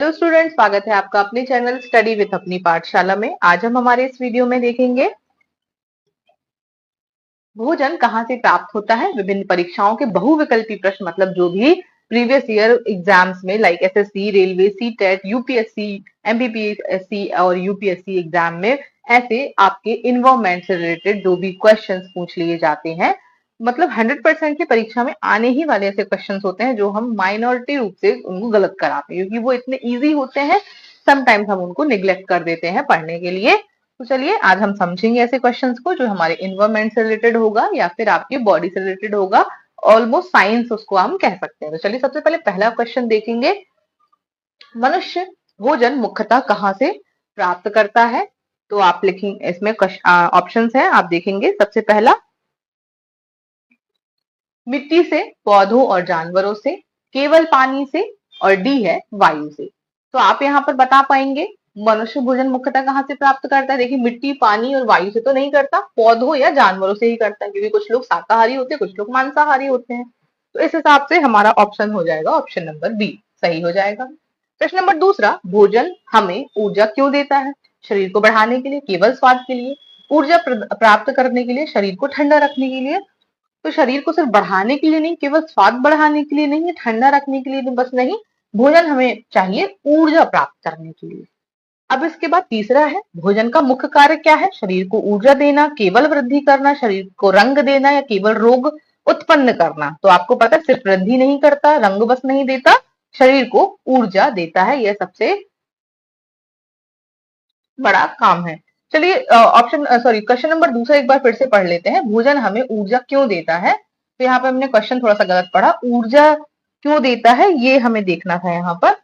Hello student, स्वागत है आपका अपने चैनल स्टडी विथ अपनी पाठशाला में। आज हम हमारे इस वीडियो में देखेंगे भोजन कहाँ से प्राप्त होता है। विभिन्न परीक्षाओं के बहुविकल्पी प्रश्न, मतलब जो भी प्रीवियस ईयर एग्जाम्स में like SSC, railway, CTET, UPSC, MPPSC और यूपीएससी एग्जाम में ऐसे आपके इन्वायरमेंट से रिलेटेड जो भी क्वेश्चंस पूछ लिए जाते हैं, मतलब 100% की परीक्षा में आने ही वाले ऐसे क्वेश्चंस होते हैं जो हम माइनॉरिटी रूप से उनको गलत कराते हैं, क्योंकि वो इतने इजी होते हैं। समटाइम्स हम उनको निग्लेक्ट कर देते हैं पढ़ने के लिए। तो चलिए आज हम समझेंगे ऐसे क्वेश्चंस को जो हमारे इन्वायरमेंट से रिलेटेड होगा या फिर आपकी बॉडी से रिलेटेड होगा। ऑलमोस्ट साइंस उसको हम कह सकते हैं। तो चलिए सबसे पहले पहला क्वेश्चन देखेंगे। मनुष्य भोजन मुख्यतः कहाँ से प्राप्त करता है? तो आप लिखेंगे, इसमें ऑप्शंस हैं, आप देखेंगे। सबसे पहला मिट्टी से, पौधों और जानवरों से, केवल पानी से, और डी है वायु से। तो आप यहाँ पर बता पाएंगे मनुष्य भोजन मुख्यतः कहाँ से प्राप्त करता है? देखिए, मिट्टी, पानी और वायु से तो नहीं करता, पौधों या जानवरों से ही करता है, क्योंकि कुछ लोग शाकाहारी होते हैं, कुछ लोग मांसाहारी होते हैं। तो इस हिसाब से हमारा ऑप्शन हो जाएगा ऑप्शन नंबर बी, सही हो जाएगा। प्रश्न नंबर दूसरा, भोजन हमें ऊर्जा क्यों देता है? शरीर को बढ़ाने के लिए, केवल स्वाद के लिए, ऊर्जा प्राप्त करने के लिए, शरीर को ठंडा रखने के लिए। तो शरीर को सिर्फ बढ़ाने के लिए नहीं, केवल स्वाद बढ़ाने के लिए नहीं, ठंडा रखने के लिए तो बस नहीं, भोजन हमें चाहिए ऊर्जा प्राप्त करने के लिए। अब इसके बाद तीसरा है, भोजन का मुख्य कार्य क्या है? शरीर को ऊर्जा देना, केवल वृद्धि करना, शरीर को रंग देना, या केवल रोग उत्पन्न करना। तो आपको पता है सिर्फ वृद्धि नहीं करता, रंग बस नहीं देता, शरीर को ऊर्जा देता है। यह सबसे बड़ा काम है। चलिए क्वेश्चन नंबर दूसरा एक बार फिर से पढ़ लेते हैं। भोजन हमें ऊर्जा क्यों देता है? तो यहाँ पे हमने क्वेश्चन थोड़ा सा गलत पढ़ा, ऊर्जा क्यों देता है ये हमें देखना था यहाँ पर।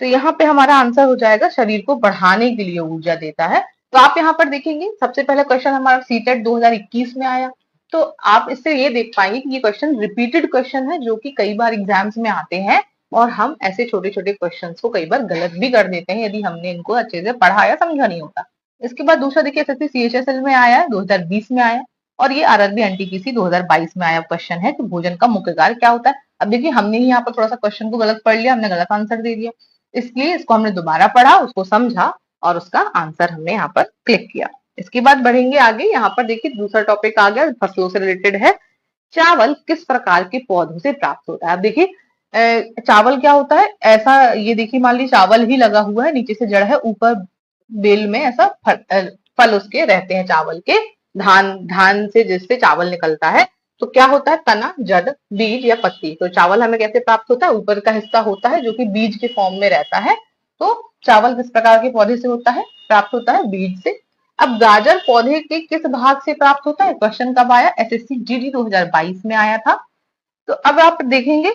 तो यहाँ पे हमारा आंसर हो जाएगा शरीर को बढ़ाने के लिए ऊर्जा देता है। तो आप यहाँ पर देखेंगे, सबसे पहला क्वेश्चन हमारा सीटेट 2021 में आया। तो आप इससे ये देख पाएंगे कि ये क्वेश्चन रिपीटेड क्वेश्चन है, जो कि कई बार एग्जाम्स में आते हैं, और हम ऐसे छोटे छोटे क्वेश्चंस को कई बार गलत भी कर देते हैं यदि हमने इनको अच्छे से पढ़ा या समझा नहीं होता। इसके बाद दूसरा देखिए, एसएससी सीएचएसएल में आया है, 2020 में आया, और ये आरआरबी एनटीपीसी 2022 में आया क्वेश्चन है कि भोजन का मुख्य कार्य क्या होता है। अब देखिए, हमने ही यहाँ पर थोड़ा सा क्वेश्चन को गलत पढ़ लिया, हमने गलत आंसर दे दिया, इसलिए इसको हमने दोबारा पढ़ा, उसको समझा और उसका आंसर हमने यहाँ पर क्लिक किया। इसके बाद बढ़ेंगे आगे। यहाँ पर देखिए दूसरा टॉपिक आ गया, फसलों से रिलेटेड है। चावल किस प्रकार के पौधों से प्राप्त होता है? अब देखिए, चावल क्या होता है? ऐसा, ये देखिए मान लीजिए चावल ही लगा हुआ है, नीचे से जड़ है, ऊपर बेल में ऐसा फल उसके रहते हैं चावल के। धान धान से जिससे चावल निकलता है, तो क्या होता है? तना, जड़, बीज या पत्ती। तो चावल हमें कैसे प्राप्त होता है? ऊपर का हिस्सा होता है जो कि बीज के फॉर्म में रहता है। तो चावल किस प्रकार के पौधे से होता है? प्राप्त होता है बीज से। अब गाजर पौधे के किस भाग से प्राप्त होता है? क्वेश्चन कब आया? एसएससी जीडी 2022 में आया था। तो अब आप देखेंगे,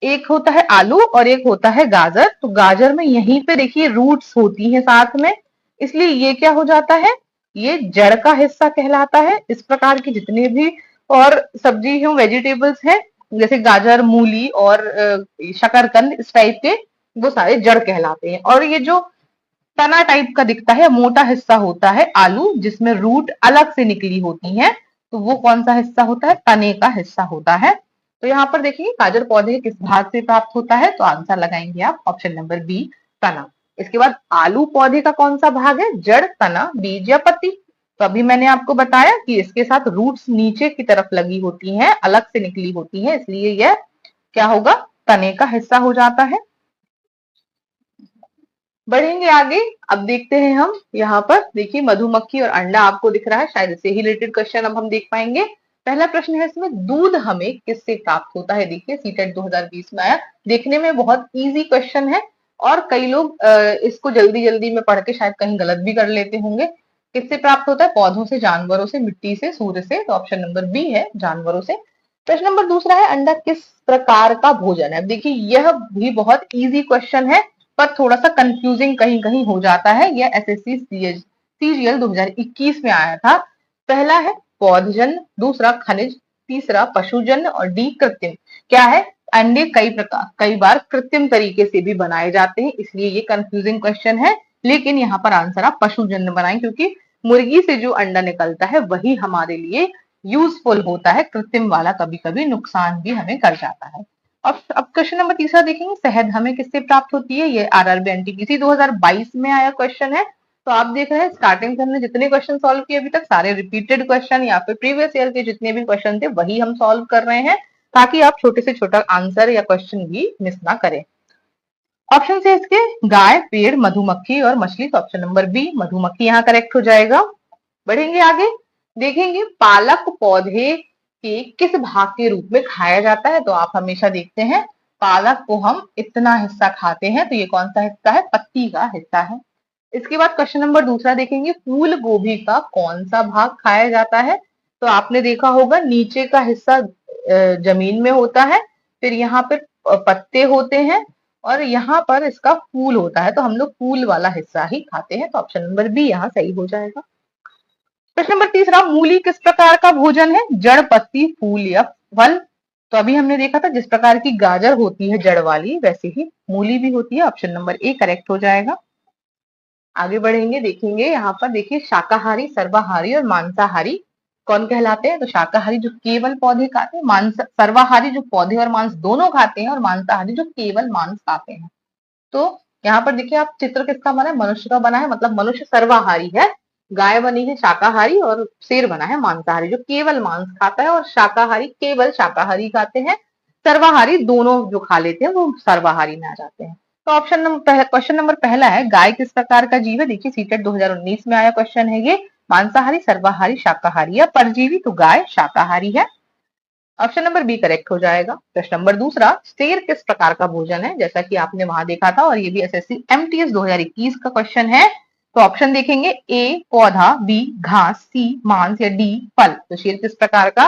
एक होता है आलू और एक होता है गाजर। तो गाजर में यहीं पे देखिए रूट्स होती हैं साथ में, इसलिए ये क्या हो जाता है? ये जड़ का हिस्सा कहलाता है। इस प्रकार की जितने भी और सब्जी हो, वेजिटेबल्स है, जैसे गाजर, मूली और शकरकंद, इस टाइप के, वो सारे जड़ कहलाते हैं। और ये जो तना टाइप का दिखता है, मोटा हिस्सा होता है आलू, जिसमें रूट अलग से निकली होती हैं, तो वो कौन सा हिस्सा होता है? तने का हिस्सा होता है। तो यहाँ पर देखिए गाजर पौधे किस भाग से प्राप्त होता है? तो आंसर लगाएंगे आप ऑप्शन नंबर बी, तना। इसके बाद आलू पौधे का कौन सा भाग है? जड़, तना, बीज या पत्ती। तो अभी मैंने आपको बताया कि इसके साथ रूट्स नीचे की तरफ लगी होती हैं, अलग से निकली होती हैं, इसलिए यह क्या होगा? तने का हिस्सा हो जाता है। बढ़ेंगे आगे। अब देखते हैं हम यहाँ पर, देखिए मधुमक्खी और अंडा आपको दिख रहा है, शायद इससे ही रिलेटेड क्वेश्चन अब हम देख पाएंगे। पहला प्रश्न है इसमें, दूध हमें किससे प्राप्त होता है? देखिए सीटेट 2020 में आया, देखने में बहुत इजी क्वेश्चन है, और कई लोग इसको जल्दी जल्दी में पढ़ के शायद कहीं गलत भी कर लेते होंगे। किससे प्राप्त होता है? पौधों से, जानवरों से, मिट्टी से, सूर्य से। तो ऑप्शन नंबर बी है, जानवरों से। प्रश्न नंबर दूसरा है, अंडा किस प्रकार का भोजन है? अब देखिए यह भी बहुत इजी क्वेश्चन है, पर थोड़ा सा कंफ्यूजिंग कहीं कहीं हो जाता है। यह एसएससी सीरियल 2021 में आया था। पहला है पौधजन्य, दूसरा खनिज, तीसरा पशुजन्य, और डी कृत्रिम। क्या है? अंडे कई बार कृत्रिम तरीके से भी बनाए जाते हैं, इसलिए ये कंफ्यूजिंग क्वेश्चन है। लेकिन यहाँ पर आंसर आप पशुजन्य बनाएं, क्योंकि मुर्गी से जो अंडा निकलता है वही हमारे लिए यूजफुल होता है। कृत्रिम वाला कभी कभी नुकसान भी हमें कर जाता है। अब क्वेश्चन नंबर तीसरा देखेंगे, शहद हमें किससे प्राप्त होती है। ये आरआरबी एनटीपीसी 2022 में आया क्वेश्चन है। तो आप देख रहे हैं स्टार्टिंग से हमने जितने क्वेश्चन सॉल्व किए अभी तक सारे रिपीटेड क्वेश्चन या फिर प्रीवियस ईयर के जितने भी क्वेश्चन थे वही हम सॉल्व कर रहे हैं, ताकि आप छोटे से छोटा आंसर या क्वेश्चन भी मिस ना करें। ऑप्शन है इसके गाय, पेड़, मधुमक्खी और मछली। तो ऑप्शन नंबर बी मधुमक्खी यहाँ करेक्ट हो जाएगा। बढ़ेंगे आगे, देखेंगे पालक पौधे के किस भाग के रूप में खाया जाता है। तो आप हमेशा देखते हैं पालक को हम इतना हिस्सा खाते हैं, तो ये कौन सा हिस्सा है, पत्ती का हिस्सा है। इसके बाद क्वेश्चन नंबर दूसरा देखेंगे, फूल गोभी का कौन सा भाग खाया जाता है। तो आपने देखा होगा नीचे का हिस्सा जमीन में होता है, फिर यहाँ पे पत्ते होते हैं और यहाँ पर इसका फूल होता है, तो हम लोग फूल वाला हिस्सा ही खाते हैं। तो ऑप्शन नंबर बी यहाँ सही हो जाएगा। प्रश्न नंबर तीसरा, मूली किस प्रकार का भोजन है, जड़, पत्ती, फूल या फल। तो अभी हमने देखा था जिस प्रकार की गाजर होती है जड़ वाली, वैसे ही मूली भी होती है। ऑप्शन नंबर ए करेक्ट हो जाएगा। आगे बढ़ेंगे, देखेंगे यहाँ पर देखिए शाकाहारी, सर्वाहारी और मांसाहारी कौन कहलाते हैं। तो शाकाहारी जो केवल पौधे खाते हैं, मांस सर्वाहारी जो पौधे और मांस दोनों खाते हैं, और मांसाहारी जो केवल मांस खाते हैं। तो यहाँ पर देखिए आप चित्र किसका बना है, मनुष्य का बना है, मतलब मनुष्य सर्वाहारी है। गाय बनी है शाकाहारी और शेर बना है मांसाहारी जो केवल मांस खाता है, और शाकाहारी केवल शाकाहारी खाते हैं। सर्वाहारी दोनों जो खा लेते हैं वो सर्वाहारी में आ जाते हैं। तो ऑप्शन नंबर क्वेश्चन नंबर पहला है गाय किस प्रकार का जीव है। देखिए सीटेट 2019 में आया क्वेश्चन है ये, मांसाहारी, सर्वाहारी, शाकाहारी या परजीवी। तो गाय शाकाहारी है। ऑप्शन नंबर बी करेक्ट हो जाएगा। प्रश्न नंबर दूसरा, शेर किस प्रकार का भोजन है, जैसा कि आपने वहां देखा था, और ये भी एसएससी एमटीएस 2021 का क्वेश्चन है। तो ऑप्शन देखेंगे, ए पौधा, बी घास, सी मांस या डी फल। तो शेर किस प्रकार का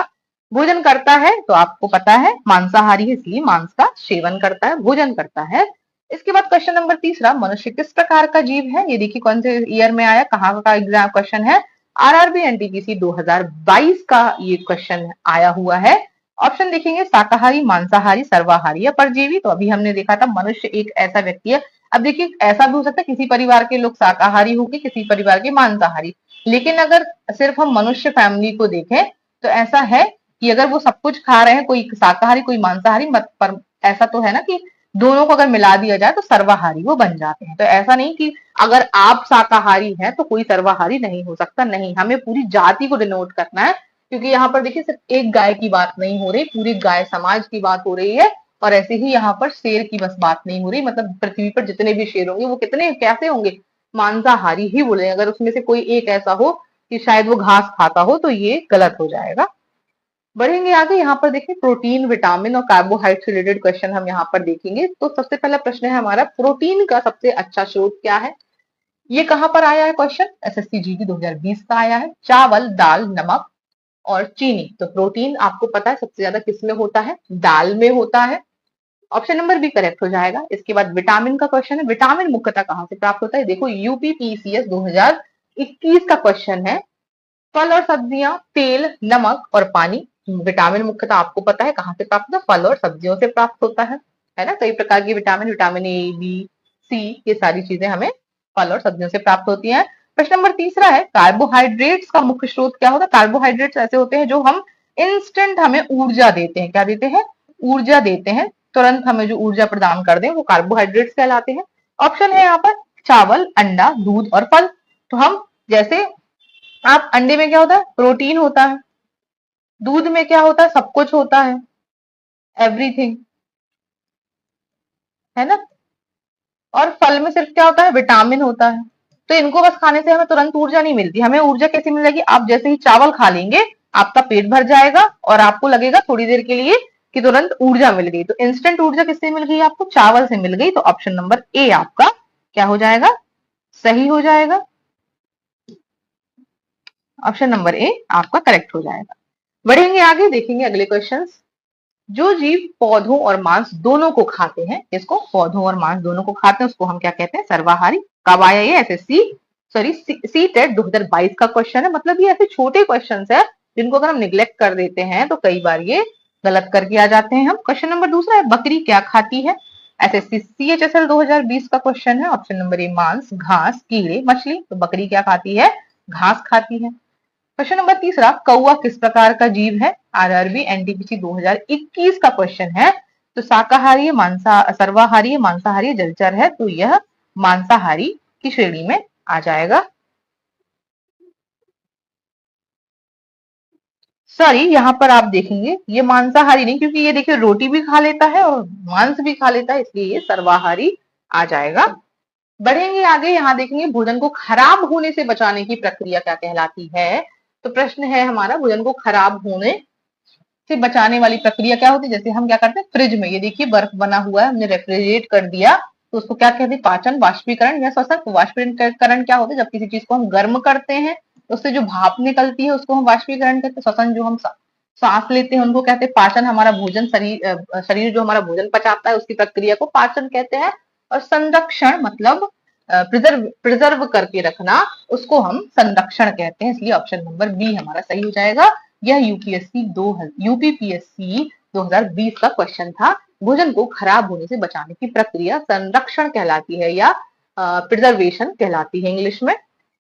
भोजन करता है, तो आपको पता है मांसाहारी है, इसलिए मांस का सेवन करता है, भोजन करता है। इसके बाद क्वेश्चन नंबर तीसरा, मनुष्य किस प्रकार का जीव है। ये देखिए कौन से ईयर में आया, कहाँ का एग्जाम क्वेश्चन है, आरआरबी एनटीपीसी 2022 का ये क्वेश्चन आया हुआ है। ऑप्शन देखेंगे, शाकाहारी, मांसाहारी, सर्वाहारी या परजीवी। तो अभी हमने देखा था मनुष्य एक ऐसा व्यक्ति है। अब देखिए ऐसा भी हो सकता है किसी परिवार के लोग शाकाहारी होंगे, किसी परिवार के मांसाहारी, लेकिन अगर सिर्फ हम मनुष्य फैमिली को देखें तो ऐसा है कि अगर वो सब कुछ खा रहे हैं, कोई शाकाहारी कोई मांसाहारी, मत पर ऐसा तो है ना कि दोनों को अगर मिला दिया जाए तो सर्वाहारी वो बन जाते हैं। तो ऐसा नहीं कि अगर आप शाकाहारी हैं तो कोई सर्वाहारी नहीं हो सकता, नहीं, हमें पूरी जाति को डिनोट करना है, क्योंकि यहाँ पर देखिए सिर्फ एक गाय की बात नहीं हो रही, पूरी गाय समाज की बात हो रही है। और ऐसे ही यहाँ पर शेर की बस बात नहीं हो रही, मतलब पृथ्वी पर जितने भी शेर होंगे वो कितने कैसे होंगे, मांसाहारी ही बोले। अगर उसमें से कोई एक ऐसा हो कि शायद वो घास खाता हो तो ये गलत हो जाएगा। बढ़ेंगे आगे, यहाँ पर देखिए प्रोटीन, विटामिन और कार्बोहाइड्रेट से रिलेटेड क्वेश्चन हम यहाँ पर देखेंगे। तो सबसे पहला प्रश्न है हमारा, प्रोटीन का सबसे अच्छा स्रोत क्या है। ये कहाँ पर आया है क्वेश्चन, एसएससी जीडी 2020 का आया है। चावल, दाल, नमक और चीनी। तो प्रोटीन आपको पता है सबसे ज्यादा किस में होता है, दाल में होता है। ऑप्शन नंबर बी करेक्ट हो जाएगा। इसके बाद विटामिन का क्वेश्चन है, विटामिन मुख्यतः कहाँ से प्राप्त होता है। देखो यूपीपीसीएस 2021 का क्वेश्चन है, फल और सब्जियां, तेल, नमक और पानी। विटामिन मुख्यतः आपको पता है कहाँ से प्राप्त होता है, फल और सब्जियों से प्राप्त होता है ना। कई प्रकार की विटामिन, विटामिन ए, बी, सी, ये सारी चीजें हमें फल और सब्जियों से प्राप्त होती हैं। प्रश्न नंबर तीसरा है, कार्बोहाइड्रेट्स का मुख्य स्रोत क्या होता है। कार्बोहाइड्रेट्स ऐसे होते हैं जो हम इंस्टेंट हमें ऊर्जा देते हैं, क्या देते हैं, ऊर्जा देते हैं, तुरंत हमें जो ऊर्जा प्रदान कर दें वो कार्बोहाइड्रेट्स कहलाते हैं। ऑप्शन है यहाँ पर चावल, अंडा, दूध और फल। तो हम जैसे आप अंडे में क्या होता है, प्रोटीन होता है, दूध में क्या होता है, सब कुछ होता है, एवरीथिंग, है ना, और फल में सिर्फ क्या होता है, विटामिन होता है। तो इनको बस खाने से हमें तुरंत ऊर्जा नहीं मिलती। हमें ऊर्जा कैसे मिल जाएगी, आप जैसे ही चावल खा लेंगे आपका पेट भर जाएगा और आपको लगेगा थोड़ी देर के लिए कि तुरंत ऊर्जा मिल गई। तो इंस्टेंट ऊर्जा किससे मिल गई, आपको चावल से मिल गई। तो ऑप्शन नंबर ए आपका क्या हो जाएगा, सही हो जाएगा। ऑप्शन नंबर ए आपका करेक्ट हो जाएगा। बढ़ेंगे आगे, देखेंगे अगले क्वेश्चंस। जो जीव पौधों और मांस दोनों को खाते हैं, इसको पौधों और मांस दोनों को खाते हैं उसको हम क्या कहते हैं, सर्वाहारी। कब आया ये, एसएससी सॉरी सी टेट 2022 का क्वेश्चन है। मतलब ये ऐसे छोटे क्वेश्चन है जिनको अगर हम निग्लेक्ट कर देते हैं तो कई बार ये गलत करके आ जाते हैं हम। क्वेश्चन नंबर दूसरा है, बकरी क्या खाती है। एसएससी सीएचएसएल 2020 का क्वेश्चन है। ऑप्शन नंबर ए मांस, घास, कीड़े, मछली। तो बकरी क्या खाती है, घास खाती है। क्वेश्चन नंबर तीसरा, कौवा किस प्रकार का जीव है। आरआरबी एनटीपीसी 2021 का क्वेश्चन है। तो शाकाहारी है, सर्वाहारी है, मांसाहारी है, जलचर है, तो यह मांसाहारी की श्रेणी में आ जाएगा। सॉरी, यहाँ पर आप देखेंगे ये मांसाहारी नहीं, क्योंकि ये देखिए रोटी भी खा लेता है और मांस भी खा लेता है, इसलिए ये सर्वाहारी आ जाएगा। बढ़ेंगे आगे, यहाँ देखेंगे भोजन को खराब होने से बचाने की प्रक्रिया क्या कहलाती है। तो प्रश्न है हमारा, भोजन को खराब होने से बचाने वाली प्रक्रिया क्या होती है। जैसे हम क्या करते हैं, फ्रिज में ये देखिए बर्फ बना हुआ है, हमने रेफ्रिजरेट कर दिया, तो उसको क्या कहते हैं, पाचन, वाष्पीकरण या श्वसन। तो वाष्पीकरण क्या होता है, जब किसी चीज को हम गर्म करते हैं तो उससे जो भाप निकलती है उसको हम वाष्पीकरण कहते हैं। श्वसन जो हम सांस लेते हैं उनको कहते हैं पाचन। हमारा भोजन शरीर जो हमारा भोजन पचाता है उसकी प्रक्रिया को पाचन कहते हैं। और संरक्षण मतलब प्रिजर्व करके रखना, उसको हम संरक्षण कहते हैं। इसलिए ऑप्शन नंबर बी हमारा सही हो जाएगा। यह यूपीपीएससी 2020 का क्वेश्चन था। भोजन को खराब होने से बचाने की प्रक्रिया संरक्षण कहलाती है या प्रिजर्वेशन कहलाती है इंग्लिश में।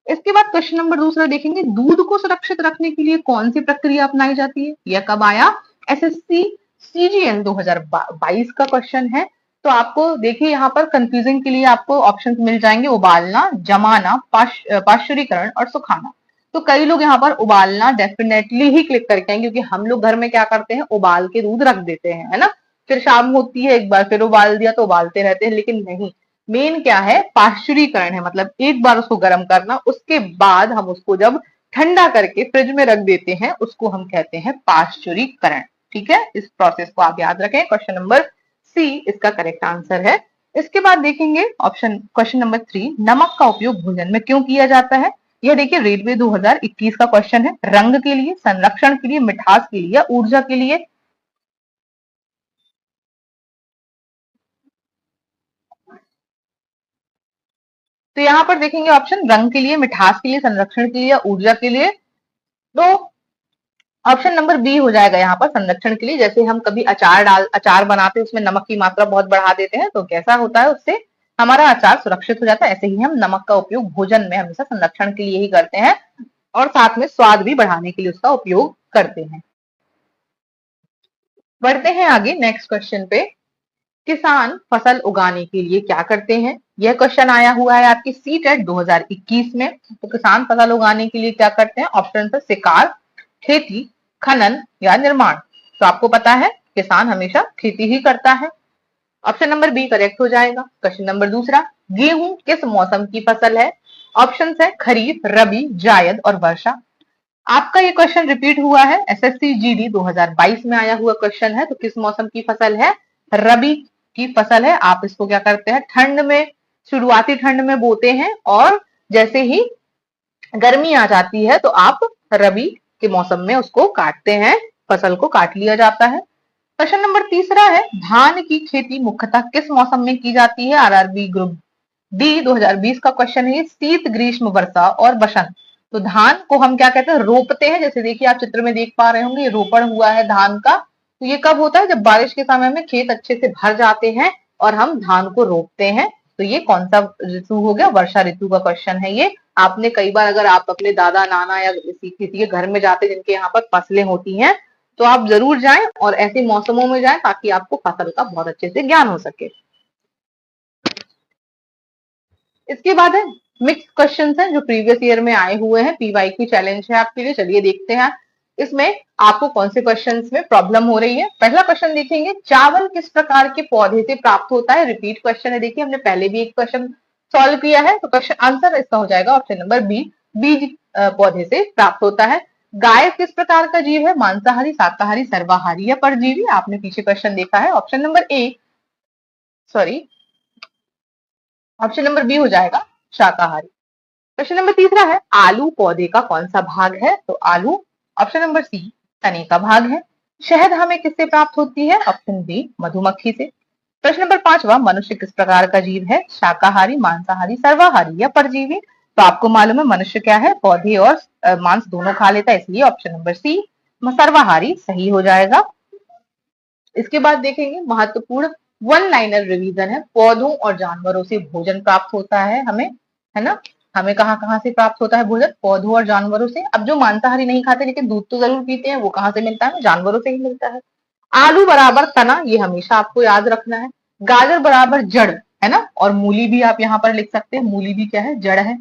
इसके बाद क्वेश्चन नंबर दूसरा देखेंगे, दूध को सुरक्षित रखने के लिए कौन सी प्रक्रिया अपनाई जाती है। यह कब आया, एसएससी सीजीएल 2022 का क्वेश्चन है। तो आपको देखिए यहाँ पर कंफ्यूजिंग के लिए आपको ऑप्शन मिल जाएंगे, उबालना, जमाना, पाश्चुरीकरण और सुखाना। तो कई लोग यहाँ पर उबालना डेफिनेटली ही क्लिक करके आएंगे, क्योंकि हम लोग घर में क्या करते हैं, उबाल के दूध रख देते हैं, है ना। फिर शाम होती है, एक बार फिर उबाल दिया तो उबालते रहते हैं, लेकिन नहीं, मेन क्या है, पाश्चुरीकरण है। मतलब एक बार उसको गर्म करना, उसके बाद हम उसको जब ठंडा करके फ्रिज में रख देते हैं, उसको हम कहते हैं पाश्चुरीकरण। ठीक है, इस प्रोसेस को आप याद रखें। क्वेश्चन नंबर सी इसका करेक्ट आंसर है। इसके बाद देखेंगे क्वेश्चन नंबर 3, नमक का उपयोग भोजन में क्यों किया जाता है। यह देखिए रेलवे 2021 का क्वेश्चन है। रंग के लिए, संरक्षण के लिए, मिठास के लिए या ऊर्जा के लिए। तो यहाँ पर देखेंगे ऑप्शन, रंग के लिए, मिठास के लिए, संरक्षण के लिए या ऊर्जा के लिए। तो ऑप्शन नंबर बी हो जाएगा यहाँ पर, संरक्षण के लिए। जैसे हम कभी अचार बनाते हैं, उसमें नमक की मात्रा बहुत बढ़ा देते हैं, तो कैसा होता है, उससे हमारा अचार सुरक्षित हो जाता है। ऐसे ही हम नमक का उपयोग भोजन में हमेशा संरक्षण के लिए ही करते हैं, और साथ में स्वाद भी बढ़ाने के लिए उसका उपयोग करते हैं। बढ़ते हैं आगे नेक्स्ट क्वेश्चन पे। किसान फसल उगाने के लिए क्या करते हैं। यह क्वेश्चन आया हुआ है आपकी सीटेट 2021 में। तो किसान फसल उगाने के लिए क्या करते हैं, ऑप्शन है शिकार, खेती, खनन या निर्माण। तो आपको पता है किसान हमेशा खेती ही करता है। ऑप्शन नंबर बी करेक्ट हो जाएगा। क्वेश्चन नंबर दूसरा, गेहूं किस मौसम की फसल है। ऑप्शन है खरीफ, रबी, जायद और वर्षा। आपका ये क्वेश्चन रिपीट हुआ है, एसएससी जीडी 2022 में आया हुआ क्वेश्चन है। तो किस मौसम की फसल है, रबी की फसल है। आप इसको क्या करते हैं, ठंड में, शुरुआती ठंड में बोते हैं, और जैसे ही गर्मी आ जाती है तो आप रबी के मौसम में उसको काटते हैं, फसल को काट लिया जाता है। क्वेश्चन नंबर तीसरा है, धान की खेती मुख्यतः किस मौसम में की जाती है। आरआरबी ग्रुप डी 2020 का क्वेश्चन है। शीत, ग्रीष्म, वर्षा और बसंत। तो धान को हम क्या कहते हैं, रोपते हैं। जैसे देखिए आप चित्र में देख पा रहे होंगे, ये रोपण हुआ है धान का। तो ये कब होता है, जब बारिश के समय में खेत अच्छे से भर जाते हैं और हम धान को रोपते हैं। तो ये कौन सा ऋतु हो गया, वर्षा ऋतु का क्वेश्चन है ये। आपने कई बार, अगर आप अपने दादा नाना या किसी के घर में जाते जिनके यहाँ पर फसलें होती हैं, तो आप जरूर जाएं और ऐसे मौसमों में जाएं, ताकि आपको फसल का बहुत अच्छे से ज्ञान हो सके। इसके बाद है मिक्स क्वेश्चंस हैं जो प्रीवियस ईयर में आए हुए हैं, पीवाईक्यू चैलेंज है आपके लिए। चलिए देखते हैं इसमें आपको कौन से क्वेश्चंस में प्रॉब्लम हो रही है। पहला क्वेश्चन देखेंगे, चावल किस प्रकार के पौधे से प्राप्त होता है। रिपीट क्वेश्चन है, देखिए हमने पहले भी एक क्वेश्चन सॉल्व किया है। तो क्वेश्चन आंसर इसका हो जाएगा ऑप्शन नंबर बी, बीज पौधे से प्राप्त होता है। गाय किस प्रकार का जीव है, मांसाहारी, शाकाहारी, सर्वाहारी या परजीवी। आपने पीछे क्वेश्चन देखा है। Option number A, sorry, option number B हो जाएगा शाकाहारी। क्वेश्चन नंबर तीसरा है, आलू पौधे का कौन सा भाग है। तो आलू ऑप्शन नंबर सी तने का भाग है। शहद हमें किससे प्राप्त होती है। ऑप्शन बी मधुमक्खी से। प्रश्न नंबर पांचवा, मनुष्य किस प्रकार का जीव है, शाकाहारी, मांसाहारी, सर्वाहारी या परजीवी। तो आपको मालूम है मनुष्य क्या है, पौधे और मांस दोनों खा लेता है, इसलिए ऑप्शन नंबर सी सर्वाहारी सही हो जाएगा। इसके बाद देखेंगे महत्वपूर्ण वन लाइनर रिवीजन है, पौधों और जानवरों से भोजन प्राप्त होता है हमें, है ना। हमें कहाँ कहाँ से प्राप्त होता है भोजन, पौधों और जानवरों से। अब जो मांसाहारी नहीं खाते लेकिन दूध तो जरूर पीते हैं, वो कहाँ से मिलता है, जानवरों से ही मिलता है। आलू बराबर तना, ये हमेशा आपको याद रखना है। गाजर बराबर जड़, है ना, और मूली भी आप यहाँ पर लिख सकते हैं, मूली भी क्या है, जड़ है।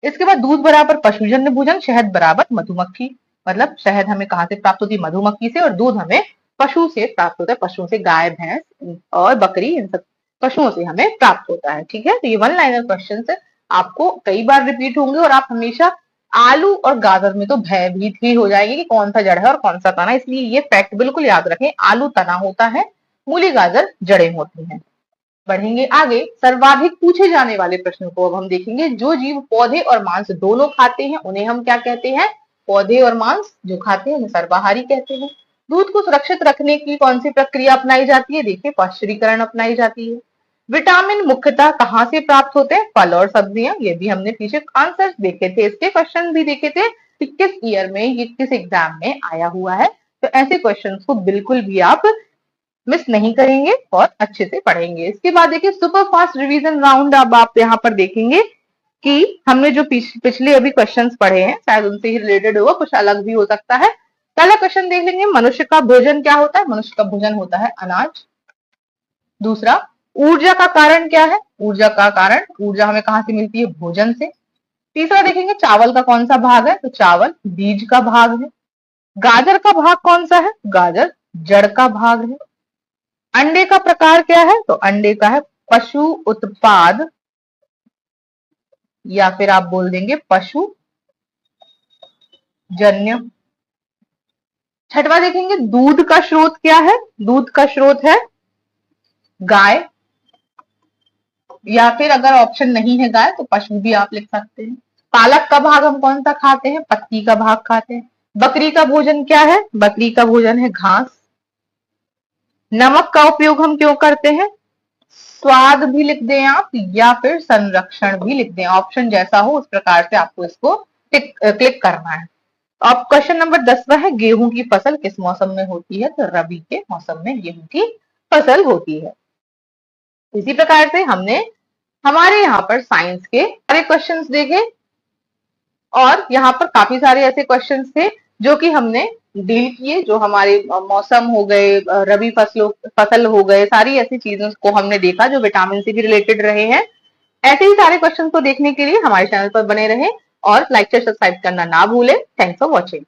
इसके बाद दूध बराबर पशुजन्य भोजन, शहद बराबर मधुमक्खी, मतलब शहद हमें कहाँ से प्राप्त होती है, मधुमक्खी से, और दूध हमें पशु से प्राप्त होता है, पशुओं से, गाय भैंस और बकरी, इन सब पशुओं से हमें प्राप्त होता है। ठीक है, तो ये वन लाइनर क्वेश्चन है, आपको कई बार रिपीट होंगे और आप हमेशा आलू और गाजर में तो भयभीत ही हो जाएंगे कि कौन सा जड़ है और कौन सा तना, इसलिए ये फैक्ट बिल्कुल याद रखें, आलू तना होता है, मूली गाजर जड़ें होती हैं। बढ़ेंगे आगे, सर्वाधिक पूछे जाने वाले प्रश्न को अब हम देखेंगे। जो जीव पौधे और मांस दोनों खाते हैं उन्हें हम क्या कहते हैं, पौधे और मांस जो खाते हैं उन्हें सर्वाहारी कहते हैं। दूध को सुरक्षित रखने की कौन सी प्रक्रिया अपनाई जाती है, देखिए पाश्चुरीकरण अपनाई जाती है। विटामिन मुख्यतः कहाँ से प्राप्त होते हैं, फल और सब्जियां, ये भी हमने पीछे आंसर देखे थे, इसके क्वेश्चन भी देखे थे कि किस ईयर में, ये किस एग्जाम में आया हुआ है। तो ऐसे क्वेश्चन को बिल्कुल भी आप मिस नहीं करेंगे और अच्छे से पढ़ेंगे। इसके बाद देखिए सुपर फास्ट रिवीजन राउंड, अब आप यहाँ पर देखेंगे कि हमने जो पिछले अभी क्वेश्चंस पढ़े हैं शायद उनसे ही रिलेटेड होगा, कुछ अलग भी हो सकता है। पहला क्वेश्चन देख लेंगे, मनुष्य का भोजन क्या होता है, मनुष्य का भोजन होता है अनाज। दूसरा, ऊर्जा का कारण क्या है, ऊर्जा का कारण, ऊर्जा हमें कहाँ से मिलती है, भोजन से। तीसरा देखेंगे, चावल का कौन सा भाग है, तो चावल बीज का भाग है। गाजर का भाग कौन सा है, गाजर जड़ का भाग है। अंडे का प्रकार क्या है, तो अंडे का है पशु उत्पाद, या फिर आप बोल देंगे पशु जन्य। छठवा देखेंगे, दूध का स्रोत क्या है, दूध का स्रोत है गाय, या फिर अगर ऑप्शन नहीं है गाय तो पशु भी आप लिख सकते हैं। पालक का भाग हम कौन सा खाते हैं, पत्ती का भाग खाते हैं। बकरी का भोजन क्या है, बकरी का भोजन है घास। नमक का उपयोग हम क्यों करते हैं, स्वाद भी लिख दें आप या फिर संरक्षण भी लिख दें, ऑप्शन जैसा हो उस प्रकार से आपको इसको क्लिक करना है। अब क्वेश्चन नंबर 10वां है, गेहूं की फसल किस मौसम में होती है, तो रबी के मौसम में गेहूं की फसल होती है। इसी प्रकार से हमने हमारे यहाँ पर साइंस के सारे क्वेश्चंस देखे और यहाँ पर काफी सारे ऐसे क्वेश्चंस थे जो कि हमने डील किए, जो हमारे मौसम हो गए, रबी फसल हो गए, सारी ऐसी चीजों को हमने देखा जो विटामिन से भी रिलेटेड रहे हैं। ऐसे ही सारे क्वेश्चन को देखने के लिए हमारे चैनल पर बने रहें और लाइक शेयर सब्सक्राइब करना ना भूलें। Thanks for watching.